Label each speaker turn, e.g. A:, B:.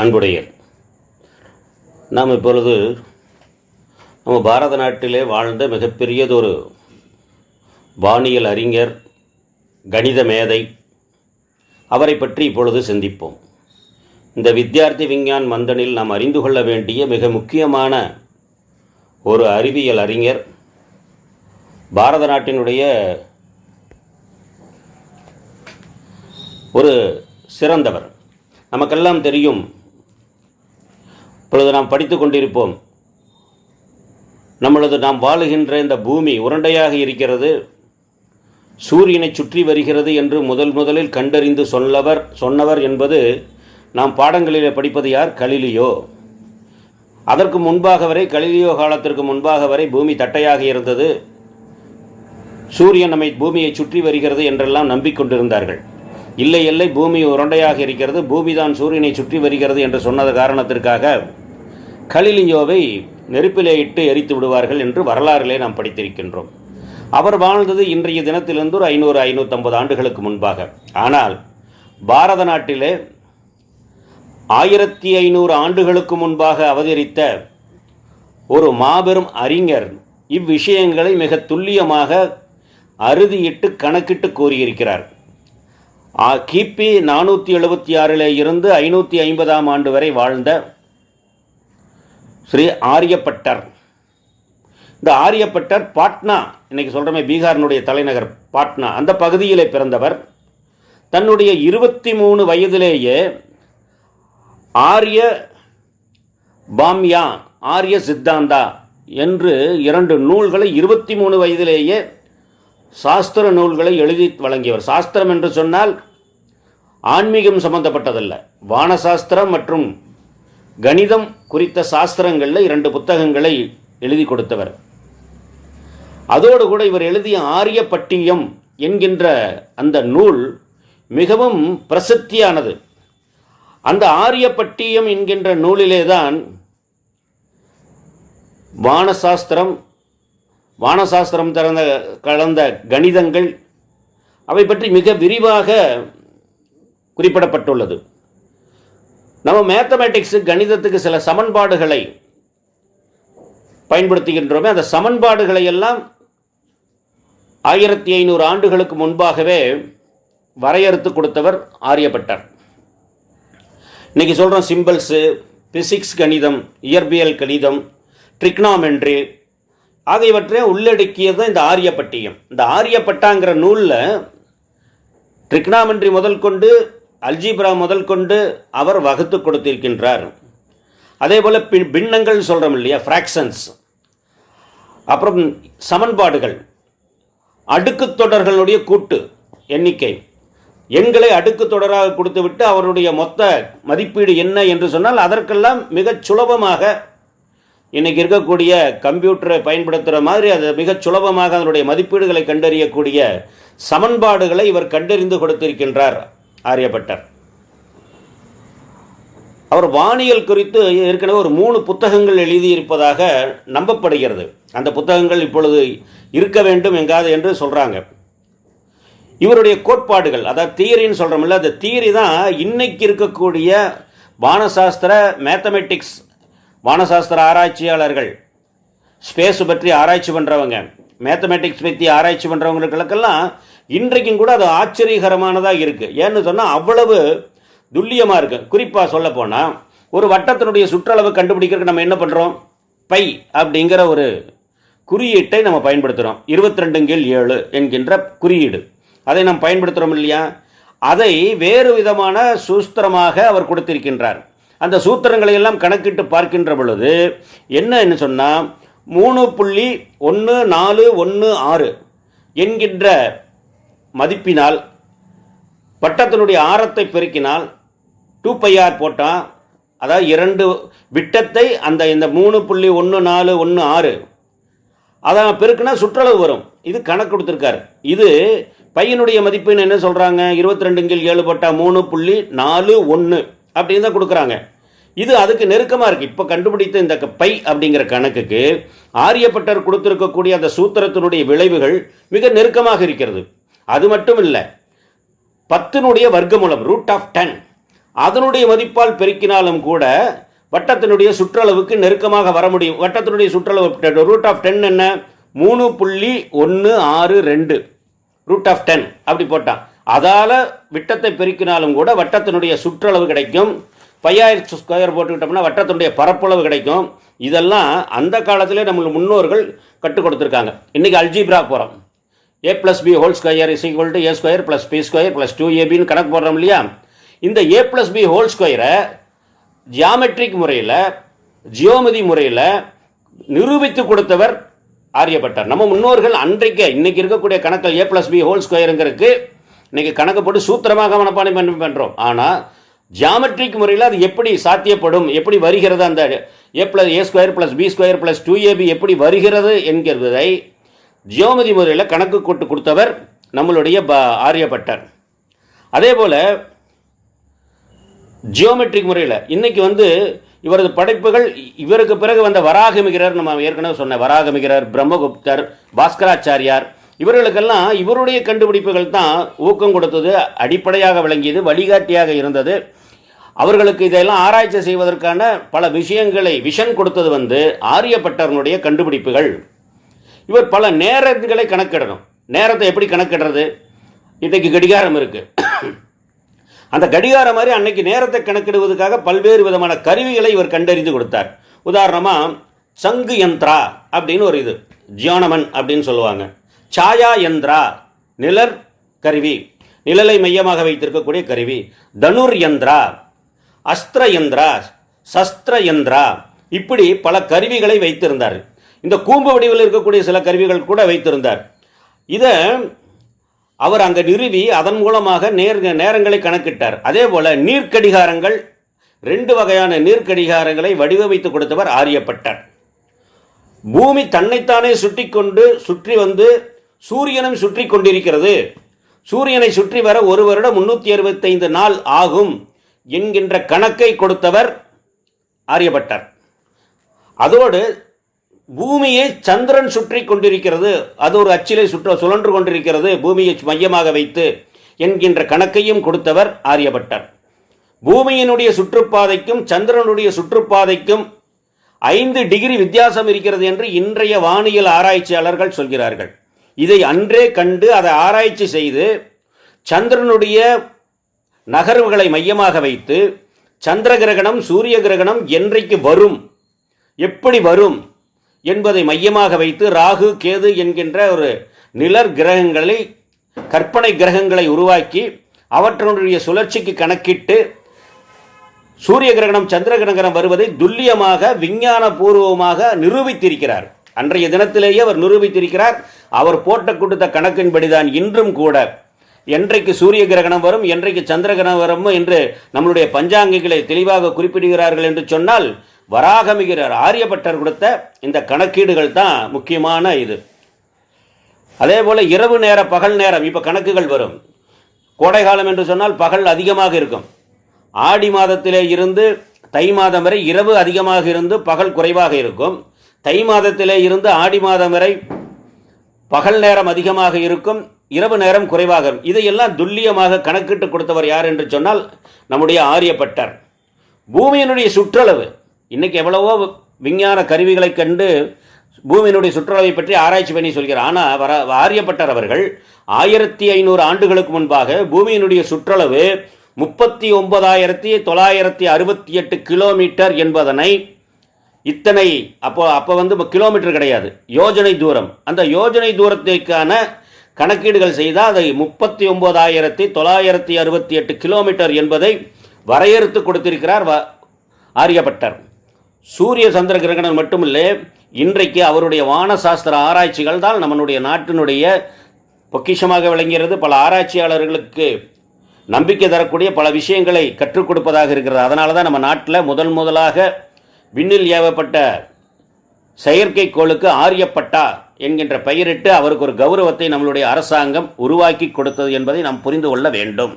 A: அன்புடையர், நாம் இப்பொழுது நம்ம பாரத நாட்டிலே வாழ்ந்த மிகப்பெரியதொரு வானியல் அறிஞர், கணித மேதை, அவரை பற்றி இப்பொழுது சிந்திப்போம். இந்த வித்யார்த்தி விஞ்ஞான் மந்தனில் நாம் அறிந்து கொள்ள வேண்டிய மிக முக்கியமான ஒரு அறிவியல் அறிஞர், பாரத நாட்டினுடைய ஒரு சிறந்தவர். நமக்கெல்லாம் தெரியும், இப்பொழுது நாம் படித்து கொண்டிருப்போம், நாம் வாழுகின்ற இந்த பூமி உருண்டையாக இருக்கிறது, சூரியனை சுற்றி வருகிறது என்று முதலில் கண்டறிந்து சொன்னவர் என்பது நாம் பாடங்களிலே படிப்பது யார்? கலிலியோ. அதற்கு முன்பாக வரை, கலிலியோ காலத்திற்கு முன்பாக வரை பூமி தட்டையாக இருந்தது, சூரியன் பூமியை சுற்றி வருகிறது என்றெல்லாம் நம்பிக்கொண்டிருந்தார்கள். இல்லை, பூமி உருண்டையாக இருக்கிறது, பூமிதான் சூரியனை சுற்றி வருகிறது என்று சொன்னது காரணத்திற்காக கலிலியோவை நெருப்பிலே இட்டு எரித்து விடுவார்கள் என்று வரலாறிலே நாம் படித்திருக்கின்றோம். அவர் வாழ்ந்தது இன்றைய தினத்திலிருந்து ஒரு 500-550 ஆண்டுகளுக்கு முன்பாக. ஆனால் பாரத நாட்டிலே 1500 ஆண்டுகளுக்கு முன்பாக அவதரித்த ஒரு மாபெரும் அறிஞர் இவ்விஷயங்களை மிக துல்லியமாக அறுதியிட்டு கணக்கிட்டு கூறியிருக்கிறார். கிபி 476 இருந்து 550 ஆண்டு வரை வாழ்ந்த ஸ்ரீ ஆரியப்பட்டர். இந்த ஆரியப்பட்டர் பாட்னா, இன்னைக்கு சொல்கிறோமே பீகாரினுடைய தலைநகர் பாட்னா, அந்த பகுதியிலே பிறந்தவர். தன்னுடைய 23 வயதிலேயே ஆரிய பாம்யா, ஆரிய சித்தாந்தா என்று 2 நூல்களை 23 வயதிலேயே சாஸ்திர நூல்களை எழுதி வழங்கியவர். சாஸ்திரம் என்று சொன்னால் ஆன்மீகம் சம்பந்தப்பட்டதல்ல, வானசாஸ்திரம் மற்றும் கணிதம் குறித்த சாஸ்திரங்களில் 2 புத்தகங்களை எழுதி கொடுத்தவர். அதோடு கூட இவர் எழுதிய ஆரியப்பட்டியம் என்கின்ற அந்த நூல் மிகவும் பிரசித்தியானது. அந்த ஆரியப்பட்டியம் என்கின்ற நூலிலே தான் வானசாஸ்திரம் கலந்த கணிதங்கள் அவை பற்றி மிக விரிவாக குறிப்பிடப்பட்டுள்ளது. நம்ம மேத்தமேட்டிக்ஸு, கணிதத்துக்கு சில சமன்பாடுகளை பயன்படுத்துகின்றோமே, அந்த சமன்பாடுகளை எல்லாம் 1500 ஆண்டுகளுக்கு முன்பாகவே வரையறுத்து கொடுத்தவர் ஆரியப்பட்டர். இன்றைக்கி சொல்கிறோம் சிம்பிள்ஸு, பிசிக்ஸ் கணிதம், இயற்பியல் கணிதம், ட்ரிக்னாமெட்ரி ஆகியவற்றை உள்ளடக்கியது தான் இந்த ஆரியப்பட்டியம். இந்த ஆரியப்பட்டாங்கிற நூலில் ட்ரிக்னாமெட்ரி முதல் கொண்டு, அல்ஜீப்ரா முதல் கொண்டு அவர் வகுத்து கொடுத்திருக்கின்றார். அதே போல் பின்னங்கள் சொல்கிறோம் இல்லையா, ஃப்ராக்ஷன்ஸ், அப்புறம் சமன்பாடுகள், அடுக்கு தொடர்களுடைய கூட்டு எண்ணிக்கை, எண்களை அடுக்கு தொடராக கொடுத்துவிட்டு அவருடைய மொத்த மதிப்பீடு என்ன என்று சொன்னால் அதற்கெல்லாம் மிகச் சுலபமாக, இன்றைக்கி இருக்கக்கூடிய கம்ப்யூட்டரை பயன்படுத்துகிற மாதிரி அது மிகச் சுலபமாக அதனுடைய மதிப்பீடுகளை கண்டறியக்கூடிய சமன்பாடுகளை இவர் கண்டறிந்து கொடுத்திருக்கின்றார் ஆரியப்பட்டர். அவர் வானியல் குறித்து ஏற்கனவே ஒரு 3 புத்தகங்கள் எழுதியிருப்பதாக நம்பப்படுகிறது. அந்த புத்தகங்கள் இப்பொழுது இருக்க வேண்டும் எங்காது என்று சொல்கிறாங்க. இவருடைய கோட்பாடுகள், அதாவது தியரின்னு சொல்கிறோம்ல, அந்த தியரி தான் இன்னைக்கு இருக்கக்கூடிய வானசாஸ்திர மேத்தமெட்டிக்ஸ், வானசாஸ்திர ஆராய்ச்சியாளர்கள், ஸ்பேஸ் பற்றி ஆராய்ச்சி பண்ணுறவங்க, மேத்தமெட்டிக்ஸ் பற்றி ஆராய்ச்சி பண்ணுறவங்களுக்கெல்லாம் இன்றைக்கும் கூட அது ஆச்சரியகரமானதாக இருக்குது. ஏன்னு சொன்னால் அவ்வளவு துல்லியமாக இருக்குது. குறிப்பாக சொல்ல போனால் ஒரு வட்டத்தினுடைய சுற்றளவு கண்டுபிடிக்கிறதுக்கு நம்ம என்ன பண்ணுறோம்? பை அப்படிங்கிற ஒரு குறியீட்டை நம்ம பயன்படுத்துகிறோம். 22/7 என்கின்ற குறியீடு, அதை நாம் பயன்படுத்துகிறோம் இல்லையா? அதை வேறு விதமான சூஸ்திரமாக அவர் கொடுத்திருக்கின்றார். அந்த சூத்திரங்களை எல்லாம் கணக்கிட்டு பார்க்கின்ற பொழுது என்ன சொன்னால் 3.1416 என்கின்ற மதிப்பினால் வட்டத்தினுடைய ஆரத்தை பெருக்கினால் 2πr போட்டால், அதாவது 2 விட்டத்தை இந்த 3.1416 அதான் பெருக்குனா சுற்றளவு வரும். இது கணக்கு கொடுத்துருக்காரு. இது பையனுடைய மதிப்புன்னு என்ன சொல்கிறாங்க? 22/7 போட்டால் 3.41 அப்படின்னு தான் கொடுக்குறாங்க. இது அதுக்கு நெருக்கமாக இருக்குது. இப்போ கண்டுபிடித்த இந்த பை அப்படிங்கிற கணக்குக்கு ஆரியப்பட்டர் கொடுத்துருக்கக்கூடிய அந்த சூத்திரத்தினுடைய விளைவுகள் மிக நெருக்கமாக இருக்கிறது. அது மட்டும் இல்லை, 10 வர்க்கமூலம் ரூட் ஆஃப் 10 அதனுடைய மதிப்பால் பெருக்கினாலும் கூட வட்டத்தினுடைய சுற்றளவுக்கு நெருக்கமாக வர முடியும். வட்டத்தினுடைய சுற்றளவு ரூட் ஆஃப் 10 என்ன? 3.162 ரூட் ஆஃப் 10 அப்படி போட்டான். அதால் விட்டத்தை பெருக்கினாலும் கூட வட்டத்தினுடைய சுற்றளவு கிடைக்கும். 5000 ஸ்கொயர் போட்டுக்கிட்டோம்னா வட்டத்தினுடைய பரப்பளவு கிடைக்கும். இதெல்லாம் அந்த காலத்திலே நம்ம முன்னோர்கள் கற்றுக் கொடுத்துருக்காங்க. இன்றைக்கி அல்ஜீப்ரா போகிறோம். a + b whole square = a² + b² + 2ab கணக்கு போடுறோம் இல்லையா? இந்த a + b ஹோல் ஸ்கொயரை ஜியாமெட்ரிக் முறையில், ஜியோமெதி முறையில் நிரூபித்து கொடுத்தவர் ஆரியப்பட்டார். நம்ம முன்னோர்கள் அன்றைக்கு இன்றைக்கி இருக்கக்கூடிய கணக்கில் a + b ஹோல் ஸ்கொயருங்கிறதுக்கு இன்றைக்கி கணக்கு போட்டு சூத்திரமாக மனப்பாடம் பண்ணுறோம். ஆனால் ஜியாமெட்ரிக் முறையில் அது எப்படி சாத்தியப்படும், எப்படி வருகிறது, அந்த a + a² + b² + 2ab எப்படி வருகிறது என்கிறதை ஜியோமெதி முறையில் கணக்கு போட்டு கொடுத்தவர் நம்மளுடைய ஆரியப்பட்டர். அதே போல் ஜியோமெட்ரிக் முறையில் இன்றைக்கி இவரது படைப்புகள், இவருக்கு பிறகு வந்த வராகமிகரர், நம்ம ஏற்கனவே சொன்ன வராகமிகரர், பிரம்மகுப்தர், பாஸ்கராச்சாரியார், இவர்களுக்கெல்லாம் இவருடைய கண்டுபிடிப்புகள் தான் ஊக்கம் கொடுத்தது, அடிப்படையாக விளங்கியது, வழிகாட்டியாக இருந்தது. அவர்களுக்கு இதெல்லாம் ஆராய்ச்சி செய்வதற்கான பல விஷயங்களை விஷன் கொடுத்தது ஆரியப்பட்டவனுடைய கண்டுபிடிப்புகள். இவர் பல நேரங்களை கணக்கிடணும். நேரத்தை எப்படி கணக்கிடுறது? இன்றைக்கு கடிகாரம் இருக்குது. அந்த கடிகாரம் மாதிரி அன்னைக்கு நேரத்தை கணக்கிடுவதற்காக பல்வேறு விதமான கருவிகளை இவர் கண்டறிந்து கொடுத்தார். உதாரணமாக சங்கு யந்திரா அப்படின்னு ஒரு இது, ஜியோனமன் அப்படின்னு சொல்லுவாங்க. சாயா யந்திரா நிழற் கருவி, நிழலை மையமாக வைத்திருக்கக்கூடிய கருவி. தனுர் யந்திரா, அஸ்திர யந்திரா, சஸ்திர யந்திரா, இப்படி பல கருவிகளை வைத்திருந்தார். இந்த கூம்பு வடிவில் இருக்கக்கூடிய சில கருவிகள் கூட வைத்திருந்தார். இதை அவர் அங்கே நிறுவி அதன் மூலமாக நேரங்களை கணக்கிட்டார். அதே போல் நீர்க்கடிகாரங்கள், 2 வகையான நீர்க்கடிகாரங்களை வடிவமைத்து கொடுத்தவர் ஆரியப்பட்டார். பூமி தன்னைத்தானே சுற்றி சூரியனும் சுற்றி கொண்டிருக்கிறது, சூரியனை சுற்றி வர 1 வருடம் 365 நாள் ஆகும் என்கின்ற கணக்கை கொடுத்தவர் ஆரியப்பட்டார். அதோடு பூமியை சந்திரன் சுற்றி கொண்டிருக்கிறது, அது ஒரு அச்சிலை சுழன்று கொண்டிருக்கிறது பூமியை மையமாக வைத்து என்கின்ற கணக்கையும் கொடுத்தவர் ஆரியப்பட்டார். பூமியினுடைய சுற்றுப்பாதைக்கும் சந்திரனுடைய சுற்றுப்பாதைக்கும் 5 டிகிரி வித்தியாசம் இருக்கிறது என்று இன்றைய வானியல் ஆராய்ச்சியாளர்கள் சொல்கிறார்கள். இதை அன்றே கண்டு அதை ஆராய்ச்சி செய்து சந்திரனுடைய நகர்வுகளை மையமாக வைத்து சந்திர கிரகணம், சூரிய கிரகணம் என்றைக்கு வரும், எப்படி வரும் என்பதை மையமாக வைத்து ராகு, கேது என்கின்ற ஒரு நிழற் கிரகங்களை, கற்பனை கிரகங்களை உருவாக்கி அவற்றினுடைய சுழற்சிக்கு கணக்கிட்டு சூரிய கிரகணம், சந்திர கிரகணம் வருவதை துல்லியமாக விஞ்ஞான பூர்வமாக நிரூபித்திருக்கிறார். அன்றைய தினத்திலேயே அவர் நிரூபித்திருக்கிறார். அவர் போட்ட கொடுத்த கணக்கின்படிதான் இன்றும் கூட என்றைக்கு சூரிய கிரகணம் வரும், என்றைக்கு சந்திர கிரகணம் வரும் என்று நம்மளுடைய பஞ்சாங்கிகளை தெளிவாக குறிப்பிடுகிறார்கள் என்று சொன்னால் வராகமிகரர் ஆரியப்பட்டர் கொடுத்த இந்த கணக்கீடுகள் தான் முக்கியமான இது. அதே போல் இரவு நேர பகல் நேரம் இப்போ கணக்குகள் வரும். கோடை காலம் என்று சொன்னால் பகல் அதிகமாக இருக்கும். ஆடி மாதத்திலே இருந்து தை மாதம் வரை இரவு அதிகமாக இருந்து பகல் குறைவாக இருக்கும். தை மாதத்திலே இருந்து ஆடி மாதம் வரை பகல் நேரம் அதிகமாக இருக்கும், இரவு நேரம் குறைவாக இருக்கும். இதையெல்லாம் துல்லியமாக கணக்கிட்டு கொடுத்தவர் யார் என்று சொன்னால் நம்முடைய ஆரியப்பட்டர். பூமியினுடைய சுற்றளவு இன்றைக்கி எவ்வளவோ விஞ்ஞான கருவிகளை கண்டு பூமியினுடைய சுற்றளவை பற்றி ஆராய்ச்சி பண்ணி சொல்கிறார். ஆனால் ஆரியப்பட்டர் அவர்கள் 1500 ஆண்டுகளுக்கு முன்பாக பூமியினுடைய சுற்றளவு 39,968 கிலோமீட்டர் என்பதனை, இத்தனை அப்போ கிலோமீட்டர் கிடையாது, யோஜனை தூரம், அந்த யோஜனை தூரத்திற்கான கணக்கீடுகள் செய்தால் அதை 39,968 கிலோமீட்டர் என்பதை வரையறுத்து கொடுத்திருக்கிறார் ஆரியப்பட்டர். சூரிய சந்திர கிரகணம் மட்டுமில்லை, இன்றைக்கு அவருடைய வானசாஸ்திர ஆராய்ச்சிகள் தான் நம்மளுடைய நாட்டினுடைய பொக்கிஷமாக விளங்குகிறது. பல ஆராய்ச்சியாளர்களுக்கு நம்பிக்கை தரக்கூடிய பல விஷயங்களை கற்றுக் கொடுப்பதாக இருக்கிறது. அதனால தான் நம்ம நாட்டில் முதலாக விண்ணில் ஏவப்பட்ட செயற்கைக்கோளுக்கு ஆரியப்பட்டா என்கின்ற பெயரிட்டு அவருக்கு ஒரு கௌரவத்தை நம்மளுடைய அரசாங்கம் உருவாக்கி கொடுத்தது என்பதை நாம் புரிந்து கொள்ள வேண்டும்.